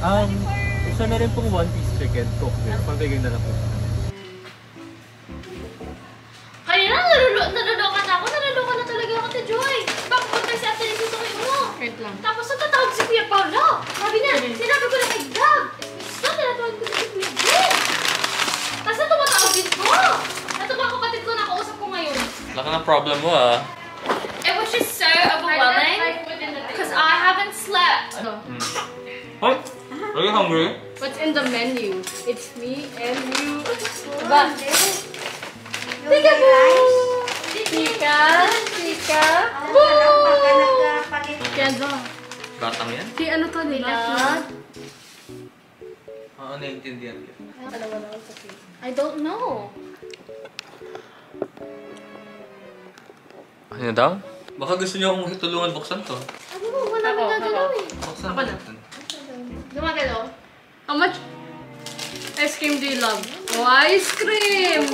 Isa na rin pong one-piece chicken cook din. Pambigay na lang po. Kanina, naloloka na ako. Naloloka na talaga ako, Joy. Bakit po tayo sa atin yung susukin mo? Wait lang. Tapos natatawag si Kuya Paolo. Sabi niya, sinabi ko na kay Gab. Gusto, tinatawag ko si Kuya Gab. Tapos tumatawag din ko. Ito ba kapatid ko nakausap ko ngayon? Laka ng problem mo It was just so overwhelming. Because I haven't slept. What? Are you hungry? What's in the menu? It's me and you. Diba? Tika! Tika! Kenzo. Batang yan? Si ano to, di ba? Oo, naiintindihan ko. I don't know. Ano daw? Baka gusto niyo akong tulungan buksan to. Ano mo? Wala nang gagalaw eh. Buksan Ako na. natin. Gumagalaw? How much ice cream do you love? Oh, ice cream!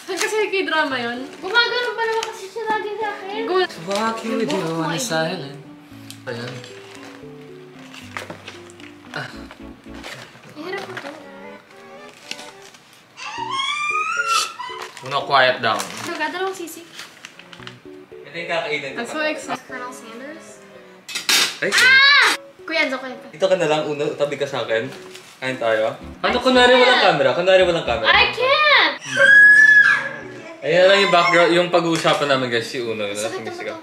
Kasi k-drama yun. Gumagalaw pa naman kasi siya lagi sa akin. Walking with you on the silent. Ayan. Ihirap ko to. Muna quiet down. Nagdadalawang sisig. Ito yung kakainin ko. I'm so excited. Colonel Sanders. Ay! Kuya Enzo, kuya Enzo. Dito ka na lang, Uno. Tabi ka sa akin. Kain tayo. Ano, kunwari walang camera? Kunwari walang camera. I can't! Ayan lang yung background, yung pag-uusapan namin guys, si Uno. Sakit ang mata.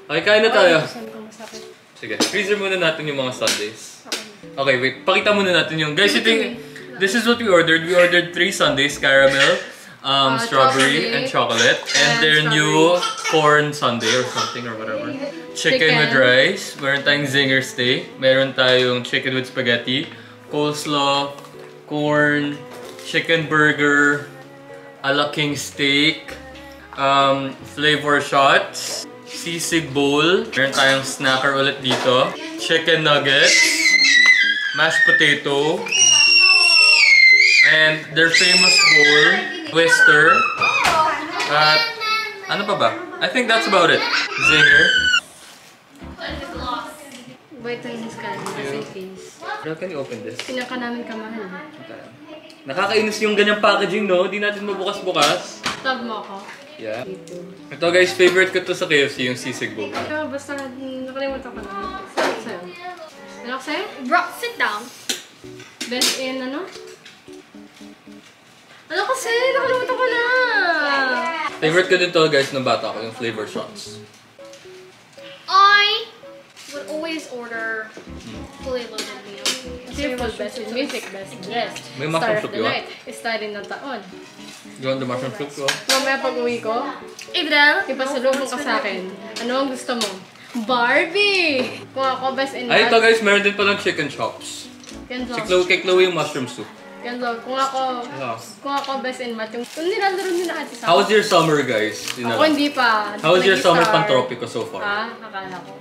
Okay, kain na tayo. Saan ko masakit? Sige, freezer muna natin yung mga sundaes. Okay, wait. Pakita muna natin yung... Guys, ito yung... This is what we ordered. We ordered 3 sundaes, caramel, strawberry, and chocolate. And their new corn sundae or something or whatever. Chicken with rice. Meron tayong zinger steak. Meron tayong chicken with spaghetti. Coleslaw, corn, chicken burger, ala king steak, flavor shots, sisig bowl. Meron tayong snacker ulit dito. Chicken nuggets, mashed potato, and their famous bowl, twister. At ano pa ba? I think that's about it. Zinger. Vitamins ka rin kasi case. How can you open this? Pinaka namin kamahal. Nakakainis yung ganyang packaging, no? Di natin mabukas-bukas. Tab mo ako. Yeah. Ito guys, favorite ko to sa KFC, yung sisig bowl. Basta nakalimutan ko na. Sarap sa'yo. Ano ko sa'yo? Bro, sit down. Best in ano? Ano kasi? Nakalimutan ko na! Favorite ko din to guys ng bata ko, yung flavor shots. I would always order fully loaded meal. Cheerful, best in music, best in rest. May Star mushroom of soup the yun? night, star din ng taon. You want the mushroom soup ko? Mamaya pag uwi ko, Idrel? ipasalubong ka sa akin. Ano ang gusto mo? Barbie! Kung ako best in Ay, ito guys, meron din palang chicken chops. Kenzo, Kay Chloe yung mushroom soup. Kenzo, kung ako best in math, yung nilalaro nyo na kasi sa How's your summer guys? Ako hindi pa. How's your summer Nag-start. pan-tropico so far? Akala ko.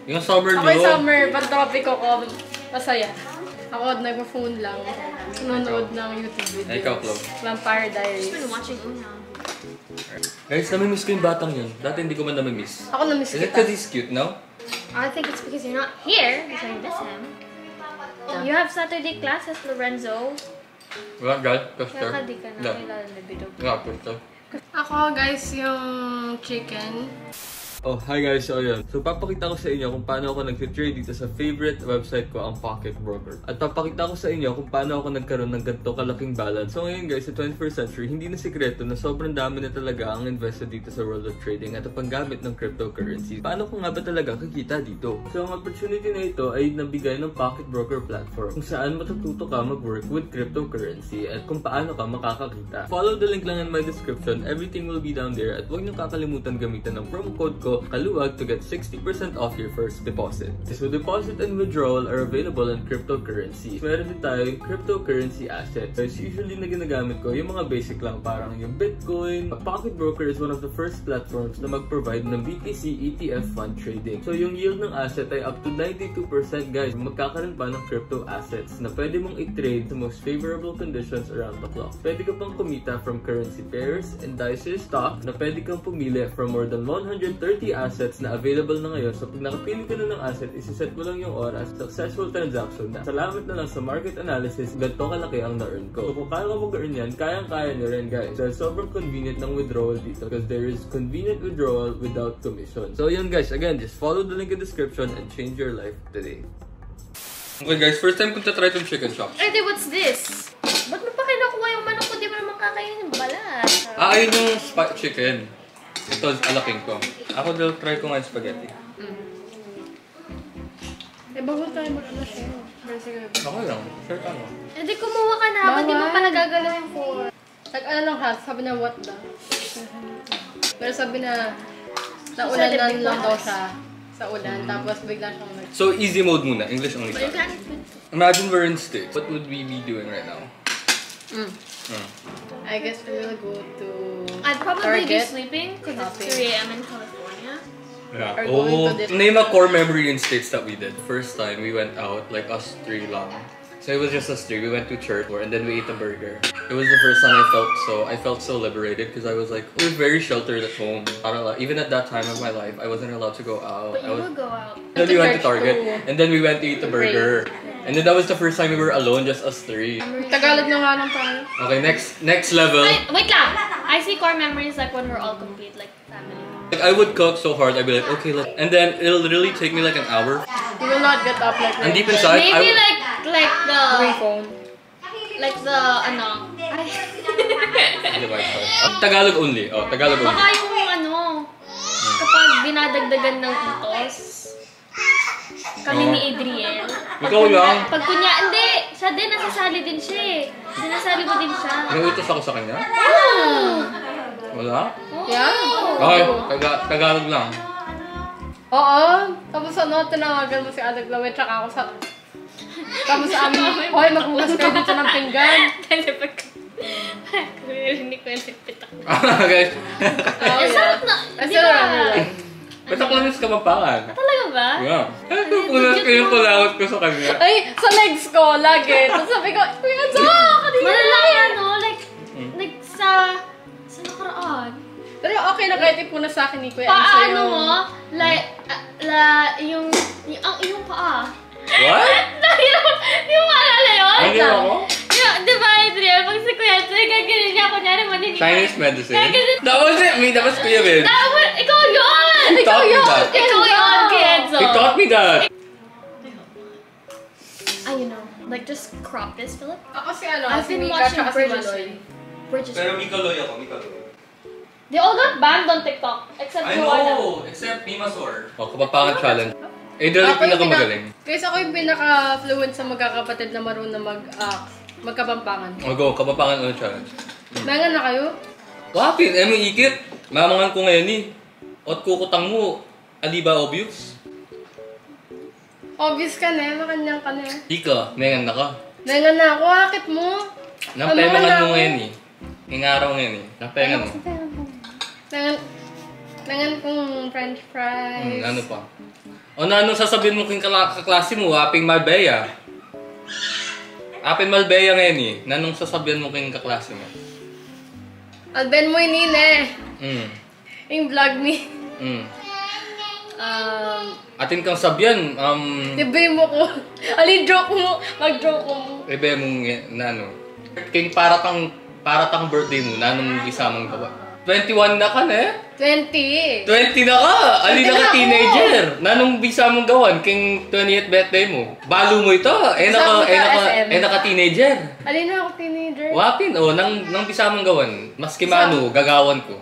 Yung summer Ako yung nyo? summer, pan-tropico ko, masaya. Ako nag-phone lang. Nanonood ng YouTube video. Ay, ikaw, Chloe. Vampire Diaries. I've been watching Una. Guys, namimiss ko yung batang yun. Dati hindi ko man namimiss. Ako na-miss Is it kita. because he's cute now? I think it's because you're not here, so I miss him. You have Saturday classes, Lorenzo. Wala, guys. Custer. Kaya ka di ka na kailangan na bidog. Wala, custer. Ako guys, yung chicken. Oh, hi guys. So, ayun. So, papakita ko sa inyo kung paano ako nag-trade dito sa favorite website ko, ang Pocket Broker. At papakita ko sa inyo kung paano ako nagkaroon ng ganito kalaking balance. So, ngayon guys, sa 21st century, hindi na sikreto na sobrang dami na talaga ang invested dito sa world of trading at ang panggamit ng cryptocurrency. Paano ko nga ba talaga kikita dito? So, ang opportunity na ito ay nabigay ng Pocket Broker platform kung saan matututo ka mag-work with cryptocurrency at kung paano ka makakakita. Follow the link lang in my description. Everything will be down there at huwag niyong kakalimutan gamitan ng promo code ko Kaluwag to get 60% off your first deposit. So deposit and withdrawal are available in cryptocurrency. Meron din tayong cryptocurrency assets. So usually na ginagamit ko yung mga basic lang parang yung Bitcoin. Pocket Broker is one of the first platforms na mag-provide ng BTC ETF fund trading. So yung yield ng asset ay up to 92% guys. Magkakaroon pa ng crypto assets na pwede mong i-trade sa most favorable conditions around the clock. Pwede ka pang kumita from currency pairs, indices, stock na pwede kang pumili from more than 130 third-party assets na available na ngayon. So pag nakapili ka na ng asset, isiset mo lang yung oras, successful transaction na. Salamat na lang sa market analysis, ganito kalaki ang na-earn ko. So kung kaya ko mag-earn yan, kayang-kaya nyo rin guys. So sobrang convenient ng withdrawal dito because there is convenient withdrawal without commission. So yun guys, again, just follow the link in the description and change your life today. Okay guys, first time ko try itong chicken chop. Ate, what's this? Ba't mo pa kinukuha yung manok ko? Di mo naman kakainin yung balat. Ayun yung chicken. Ito, alaking ko. Ako daw try ko nga yung spaghetti. Bago tayo mag-ano siya. Okay lang. Sure ka mo. Hindi, kumuha ka na. Ba't di mo pa nagagalaw yung four? Ano lang ha, sabi na what daw. Pero sabi na, naulan lang daw siya sa ulan. Tapos bigla siyang So, easy mode muna. English only. But you can't. Imagine we're in States. What would we be doing right now? I guess we will go to I'd probably be Target. sleeping because it's Shopping. 3 a.m. in California. Yeah. Or going to this- Name a core memory in States that we did. First time we went out, like us three lang. So it was just us three. We went to church and then we ate a burger. It was the first time I felt so liberated because I was like, we were very sheltered at home. I don't know, even at that time of my life, I wasn't allowed to go out. But you will go out. Then we went to church Target too. and then we went to eat a burger. And then that was the first time we were alone, just us three. Tagalog na nga lang tayo. Okay, next level. Wait lang. I see core memories like when we're all complete, like family. Like I would cook so hard, I'd be like, okay, look. And then it'll literally take me like an hour. You will not get up like And deep inside, Maybe like Free the phone. like the ano. Tagalog only. Oh, Tagalog only. Baka yung ano kapag dinadagdagan ng utos. Kami ni Adriel. Ikaw lang. Pag kunya, hindi. Siya din, nasasali din siya eh. Sinasali mo din siya. Inuutos ako sa kanya? Wala? Yeah? Okay, Tagalog lang. Oo. Tapos ano, tinawagan mo si Adag Lawet tsaka ako sa... Tapos sa amin, hoy, maghugas kayo dito ng pinggan. Kasi pag... Hindi ko yung nagpitak. Okay. Oh, Sarap na. Di Sarap ba? na. Ba't ako lang sa Kapampangan? Talaga ba? Yeah. Punas ko yung kulawat ko sa kanya. Ay, sa legs ko, lagi. Tapos sabi ko, Kuya Jack, Malalaki ano, like sa nakaraan. Pero okay na kahit ipunas sa akin ni Kuya Enzo Paano yung... mo, like, ang iyong paa. What? Yung maalala yun? Hindi ako? Yung, di ba, Adriel, pag si Kuya Enzo, gagawin niya, kunyari, maninigaw. Chinese medicine? That wasn't me, that was Kuya Vin. Ikaw yun! He taught me that. Ikaw yun, Kuya Enzo. He taught me that. You know, like, just crop this, Philip. Ako si ano, I've si been Mika watching tsaka si Bridgerton. Maloy. Bridgerton. Mikaloy ako, Mikaloy. They all got banned on TikTok, except Joanna. except Mimasor. Oh, Kapampangan challenge. Adriel yung Ako yung pinakamagaling. Kasi ako yung pinaka-fluent sa magkakapatid na marunong magkapampangan. Oh, go, Kapampangan ano challenge. Nangan na kayo? Wapin, mo ikit. Mamangan ko ngayon eh. Ot kukutang mo. Ali ba obvious? Obvious ka na, makanyang ka na. Ika, nengan na ka. Nangan na ako, akit mo. Nampemangan mo ngayon eh. Ngaraw ngayon eh. Nampengan mo. Nangan kong french fries. Ano pa? O na anong sasabihin mo kung kaklase mo? Aping Malbeya. Aping Malbeya ngayon eh. Nanong sasabihin mo kung kaklase mo? Alben mo inine. Mm. Yung vlog ni. Mm. Um, Atin kang sabyan, Tibay mo ko. Ali, joke mo. Mag-joke mo. ibe mong na ano. King para tang birthday mo, nanong gisamang gawa. 21 na ka na eh. 20. 20 na ka! Ali na ka teenager! Nanong bisa mong gawan king 20th birthday mo? Balo mo ito! Naka teenager! Alin na ako teenager. Wapin, nang bisa mong gawan. Maski mano, gagawan ko.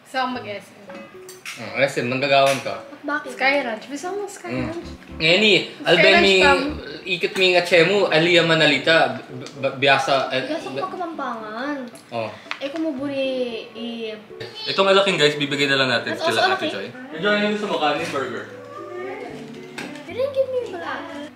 Gusto akong mag-SM. SM, nang gagawan ka. Bakit? Sky Ranch. Gusto mo Sky Ranch? Ngeni, albemi, ikit mi nga chemo, aliya manalita, biyasa. Gasok pa Kapampangan. Oh. Eh, kumuburi Itong alaking guys, bibigay na lang natin That's sila also Ate okay. Joy. Joy, ano gusto mo? Kanin, burger? They didn't give me balat.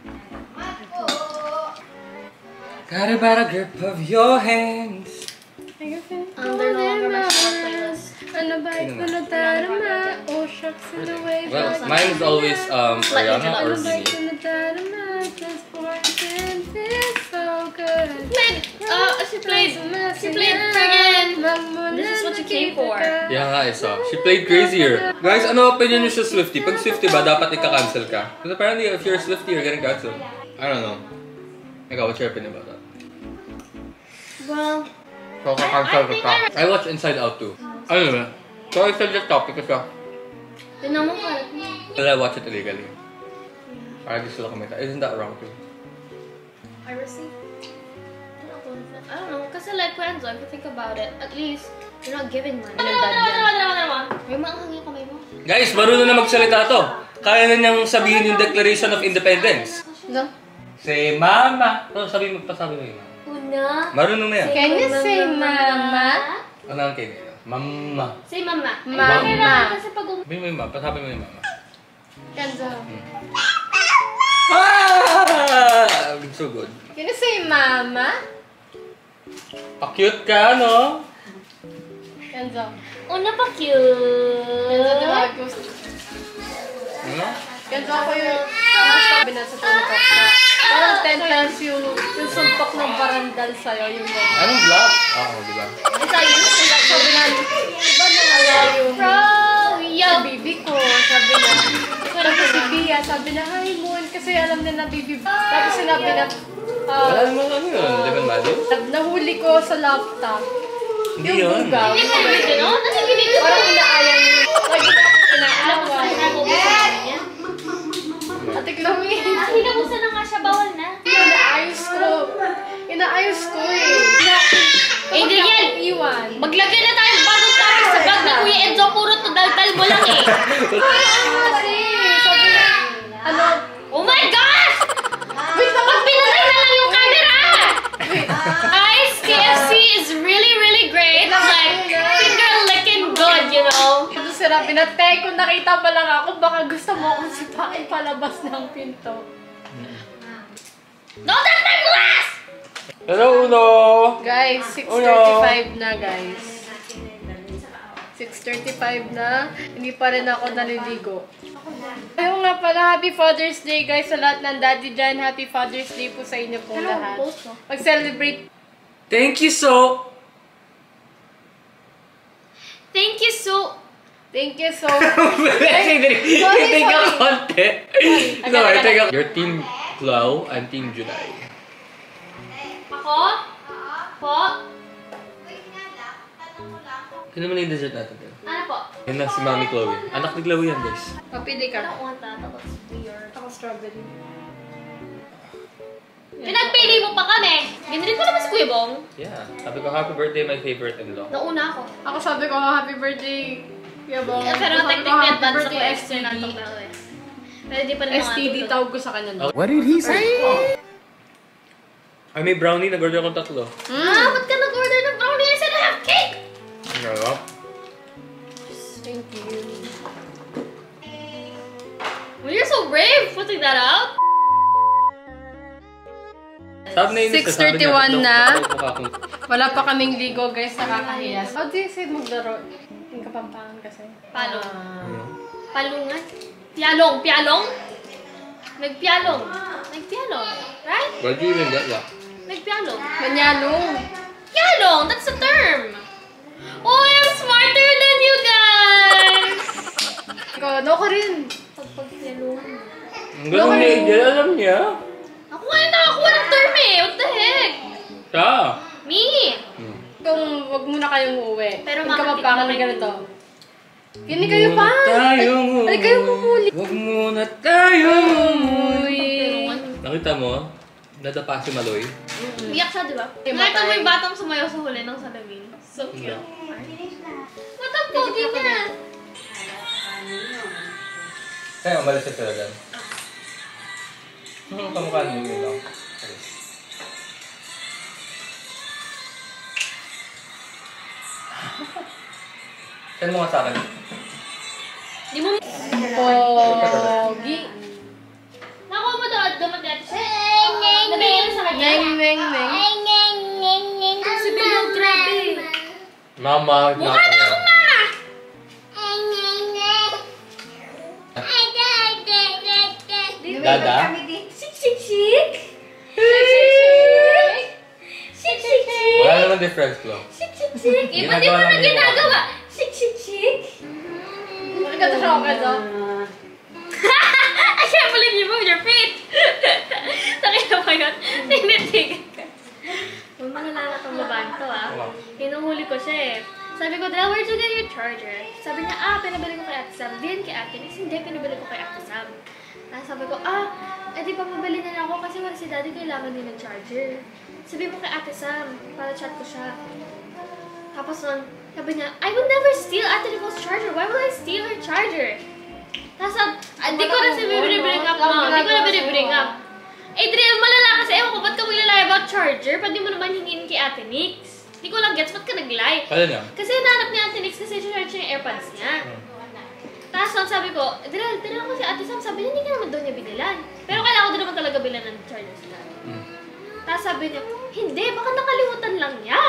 Got about a grip of your hands. They're no longer my favorite playlist. Ano ba ito na tarama? Oh, shucks in the way. Well, mine is always Ariana or Ano ba Sini. ito na tarama? Just for it feels so good. She played friggin' This Is What You Came For. Yeah nga, isa. She played Crazier. Guys, ano opinion nyo sa Swiftie? Pag Swiftie ba, dapat ika-cancel ka? Because apparently, if you're a Swiftie, you're getting cancelled. I don't know. Ikaw, what's your opinion about that? Well, So, ka-cancel ka. I watched Inside Out too. Ano ba? So, I said this topic kasi tinan mo kalat mo. I watch it illegally. Para gusto lang kumita. Isn't that wrong too? Piracy? I don't know. Kasi like, Kwenzo, if you think about it, at least, you're not giving money. May maanghang yung kamay mo. Guys, marunong na magsalita to. Kaya na niyang sabihin yung Declaration of Independence. No? Say mama. So, sabi mo yung mama. Una. Marunong na yan. Can you say mama? Ano ang kayo nila? Mama. Say mama. Mama. Kailangan kasi pag Sabi mo yung mama. Pasabi mo yung mama. Kenzo. Ah! So good. Can you say mama? Pa-cute ka, no? Kenzo. una pa cute. Kenzo, di ba? Ano? Kenzo, ako yung sabi na sa tulog ko. Parang 10 times yung suntok ng barandal sa'yo. Yung Anong black? Oo, di ba? Ito yun. sabi na, diba nawala yung Yo! sa baby ko? Sabi na, tapos si Bia, sabi na, hi Moon, kasi alam na na baby. Tapos sinabi na, Wala naman ano yun. Di ba mali? nahuli ko sa laptop. Hindi yun. Bugaw. Hindi pa rin gano'n? Ano ginito? Parang inaayan niya. Lagi na akong inaaway. Ate Chloe. Hinamusta na nga siya, bawal na. Inaayos ko. Inaayos ko eh. Adrian! Bakit iwan? Maglagay na tayo bagong topic sa bag na Kuya Enzo. Puro to dal-dal mo lang eh. Kasi, sabi na, ano, Oh my gosh! wait lang. Pag pinatay na lang yung camera! Guys, KFC is really, really great. Like, finger licking good, you know? Ito sinabi na, te, kung nakita pa lang ako, baka gusto mo akong sipain palabas ng pinto. Don't touch my glass! Hello, Uno! Guys, 6:35 na, guys. 6:35 na, hindi pa rin ako naliligo. Ayun nga pala, Happy Father's Day guys sa lahat ng daddy dyan. Happy Father's Day po sa inyo po lahat. Mag-celebrate. Thank you so... Thank you so... Thank you so Sorry, take a konti. No, I Okay. take a... Your team Clau and team July. Ako? Po? Sino naman yung dessert natin? Ano po? Yan na si Mami Chloe. Anak ni Chloe yan, guys. Papili I ka. don't want that. That looks weird. Ako strawberry. Pinagpili mo pa kami. Ginilid ko naman si Kuya Bong. Yeah. Sabi ko, happy birthday, my favorite in law. Nauna ako. Ako sabi ko, happy birthday. Kuya Bong. Pero Sabi ko, technically, happy that's birthday, ako external STD. talk na ako eh. Pero di pa rin STD tawag ko sa kanya. No? What did he say? Ay, may brownie. Nag-order akong tatlo. Ah, ba't ka nag-order ng brownie? I said I have cake! Ano? Thank you. Well, you're so brave putting that out. Sabi na yun, 6:31 na. mukha akong... Wala pa kaming ligo guys, nakakahiya. How do you say maglaro? Yung Kapampangan kasi. Paano? Ano? Palungan? Pialong! Pialong? Nagpialong. Nagpialong. Right? Why do you even get that? Nagpialong. Manyalong. Pialong! That's a term! Oh, I'm smarter than you guys! Ikaw, no ko rin. Pagpialong. Ang ganun niya, Angel. Alam niya. Ako nga yung nakakuha ng term eh! What the heck? Siya. Me! Kung wag muna kayong uuwi. Pero yung Kapampangan na makapit- ganito. Hindi kayo pa! Tayong Hindi kayo umuli. Huwag muna tayong Umuwi. Nakita mo? Nadapa si Maloy. Umiyak siya, di ba? Hindi Nakita mo matay. yung batang sumayaw sa huli ng salamin. So cute. Yeah. What ang pogi niya? Kaya umalis na sila dyan. Kamukha niyo yun lang. Send mo nga sa akin. Di mo... Pogi. Nakuha mo daw at damat natin siya. Nabigyan sa kanya. Meng, meng, meng. Si Bill, grabe. Mama, Mukha na ako, mama! Dada? Sik, sik, sik. friends lang. Shik, shik, shik. Ba't di mo na ginagawa? Shik, shik, shik. Bakit ka siya ako ka I can't believe you moved your feet. Nakita mo yun? Tinitigan ka. Huwag malala itong babaeng to Hinuhuli ko siya eh. Sabi ko, Del, where'd you get your charger? Sabi niya, pinabili ko kay Ate Sam. Din kay Ate Nix. Hindi, pinabili ko kay Ate Sam. Tapos sabi ko, edi pa mabili na ako kasi wala si Daddy kailangan din ng charger. Sabi mo kay Ate Sam, para chat ko siya. Tapos nun, sabi niya, I would never steal Ate Nicole's charger. Why would I steal her charger? Tapos, hindi ko na binibring up mo. Hindi ko na binibring up. Adriel, malala kasi, ewan ko, ba't ka maglalay about charger? Ba't di mo naman hingin kay Ate Nix? Hindi ko lang gets, ba't ka nag-lie? Kaya niya? Kasi nahanap ni Ate Nix kasi charge niya yung AirPods niya. Tapos sabi ko, tinanong ko si Ate Sam, sabi niya, hindi ka naman doon niya binilan. Pero kailangan ko din naman talaga bilan ng charger si Daddy. Tapos sabi niya, hindi, baka nakalimutan lang niya.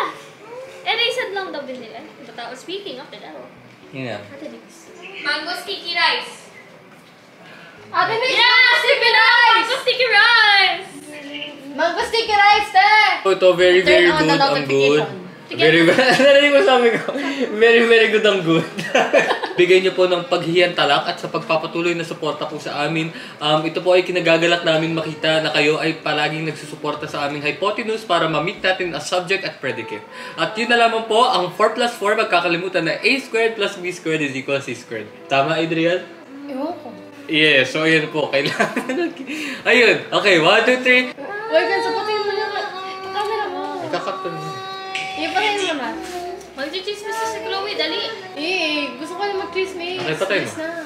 Erased lang daw binilan. Speaking of the devil. Yeah. Ate Nix. Mango sticky rice. Ate Nix! Yeah! Sticky rice! Mango sticky rice! Mango sticky rice, te! Ito, very, very Turn on the good ang good. notification. Very, narinig mo sabi ko, very, very good ang good. Bigay niyo po ng paghihiyang talak at sa pagpapatuloy na suporta po sa amin. Ito po ay kinagagalak namin makita na kayo ay palaging nagsusuporta sa aming hypotenuse para ma-meet natin a subject at predicate. At yun na lamang po, ang 4 plus 4, magkakalimutan na a squared plus b squared is equal to c squared. Tama, Adriel? Ewan ko. Yes, so ayan po, kailangan. Ayun, okay, 1, 2, 3. Uy, gan, saputin mo na camera mo. Ikakaptan mo. Ipatayin mo naman. Mag-chismis na si Chloe, dali! Gusto ko na mag-chismis. Okay, patay mo. Please na.